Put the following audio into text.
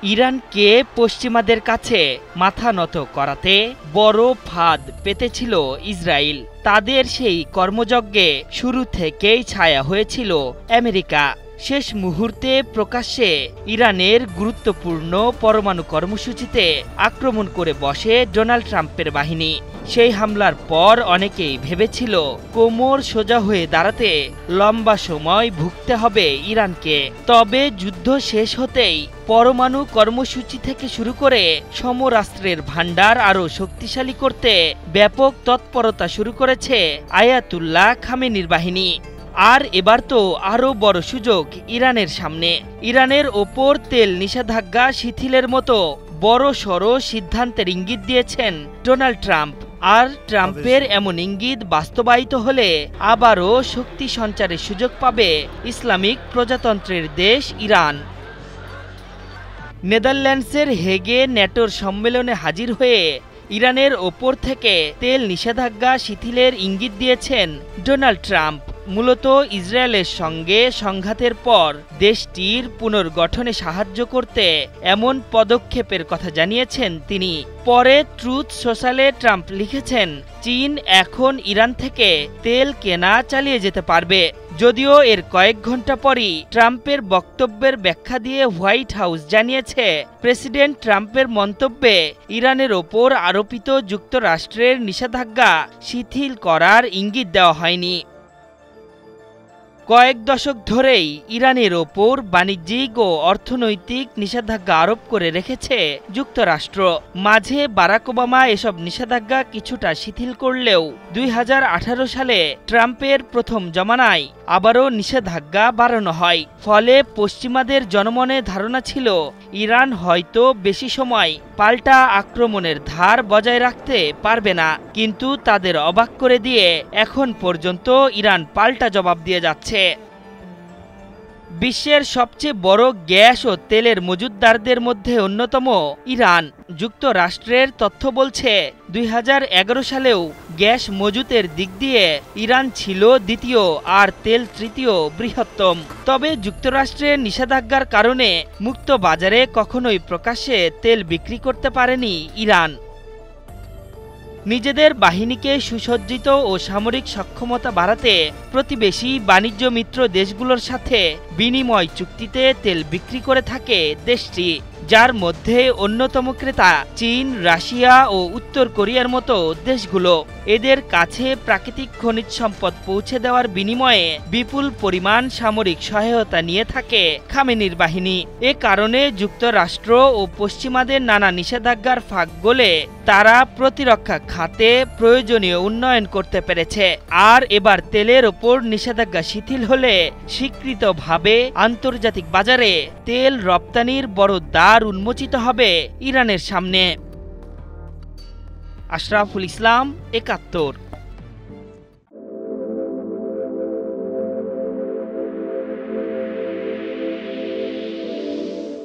ইরানকে পশ্চিমাদের কাছে মাথা নত করাতে বড় ফাঁদ পেতেছিল ইসরায়েল। তাদের সেই কর্মযজ্ঞে শুরু থেকেই ছায়া হয়েছিল আমেরিকা। শেষ মুহূর্তে প্রকাশ্যে ইরানের গুরুত্বপূর্ণ পরমাণু কর্মসূচিতে আক্রমণ করে বসে ডোনাল্ড ট্রাম্পের বাহিনী। সেই হামলার পর অনেকেই ভেবেছিল কোমর সোজা হয়ে দাঁড়াতে লম্বা সময় ভুগতে হবে ইরানকে। তবে যুদ্ধ শেষ হতেই পরমাণু কর্মসূচি থেকে শুরু করে সমরাস্ত্রের ভান্ডার আরও শক্তিশালী করতে ব্যাপক তৎপরতা শুরু করেছে আয়াতুল্লাহ খামেনির বাহিনী। আর এবার তো আরও বড় সুযোগ ইরানের সামনে। ইরানের ওপর তেল নিষেধাজ্ঞা শিথিলের মতো বড় সড় সিদ্ধান্তের ইঙ্গিত দিয়েছেন ডোনাল্ড ট্রাম্প। আর ট্রাম্পের এমন ইঙ্গিত বাস্তবায়িত হলে আবারও শক্তি সঞ্চারের সুযোগ পাবে ইসলামিক প্রজাতন্ত্রের দেশ ইরান। নেদারল্যান্ডসের হেগে ন্যাটোর সম্মেলনে হাজির হয়ে ইরানের ওপর থেকে তেল নিষেধাজ্ঞা শিথিলের ইঙ্গিত দিয়েছেন ডোনাল্ড ট্রাম্প। মূলত ইসরায়েলের সঙ্গে সংঘাতের পর দেশটির পুনর্গঠনে সাহায্য করতে এমন পদক্ষেপের কথা জানিয়েছেন তিনি। পরে ট্রুথ সোশ্যালে ট্রাম্প লিখেছেন, চীন এখন ইরান থেকে তেল কেনা চালিয়ে যেতে পারবে। যদিও এর কয়েক ঘন্টা পরই ট্রাম্পের বক্তব্যের ব্যাখ্যা দিয়ে হোয়াইট হাউস জানিয়েছে, প্রেসিডেন্ট ট্রাম্পের মন্তব্যে ইরানের ওপর আরোপিত যুক্তরাষ্ট্রের নিষেধাজ্ঞা শিথিল করার ইঙ্গিত দেওয়া হয়নি। কয়েক দশক ধরেই ইরানের ওপর বাণিজ্যিক ও অর্থনৈতিক নিষেধাজ্ঞা আরোপ করে রেখেছে যুক্তরাষ্ট্র। মাঝে বারাক ওবামা এসব নিষেধাজ্ঞা কিছুটা শিথিল করলেও 2018 সালে ট্রাম্পের প্রথম জমানায় আবারও নিষেধাজ্ঞা বাড়ানো হয়। ফলে পশ্চিমাদের জনমনে ধারণা ছিল ইরান হয়তো বেশি সময় পাল্টা আক্রমণের ধার বজায় রাখতে পারবে না। কিন্তু তাদের অবাক করে দিয়ে এখন পর্যন্ত ইরান পাল্টা জবাব দিয়ে যাচ্ছে। বিশ্বের সবচেয়ে বড় গ্যাস ও তেলের মজুতদারদের মধ্যে অন্যতম ইরান। যুক্তরাষ্ট্রের তথ্য বলছে 2011 সালেও গ্যাস মজুতের দিক দিয়ে ইরান ছিল দ্বিতীয় আর তেল তৃতীয় বৃহত্তম। তবে যুক্তরাষ্ট্রের নিষেধাজ্ঞার কারণে মুক্ত বাজারে কখনোই প্রকাশ্যে তেল বিক্রি করতে পারেনি ইরান। নিজেদের বাহিনীকে সুসজ্জিত ও সামরিক সক্ষমতা বাড়াতে প্রতিবেশী বাণিজ্য মিত্র দেশগুলোর সাথে বিনিময় চুক্তিতে তেল বিক্রি করে থাকে দেশটি, যার মধ্যে অন্যতম ক্রেতা চীন, রাশিয়া ও উত্তর কোরিয়ার মতো দেশগুলো। এদের কাছে প্রাকৃতিক খনিজ সম্পদ পৌঁছে দেওয়ার বিনিময়ে বিপুল পরিমাণ সামরিক সহায়তা নিয়ে থাকে খামেনির বাহিনী। এ কারণে যুক্তরাষ্ট্র ও পশ্চিমাদের নানা নিষেধাজ্ঞার ফাঁক গলে তারা প্রতিরক্ষা খাতে প্রয়োজনীয় উন্নয়ন করতে পেরেছে। আর এবার তেলের ওপর নিষেধাজ্ঞা শিথিল হলে স্বীকৃতভাবে আন্তর্জাতিক বাজারে তেল রপ্তানির বড় দ্বার উন্মোচিত হবে ইরানের সামনে। আশরাফুল ইসলাম, ৭১।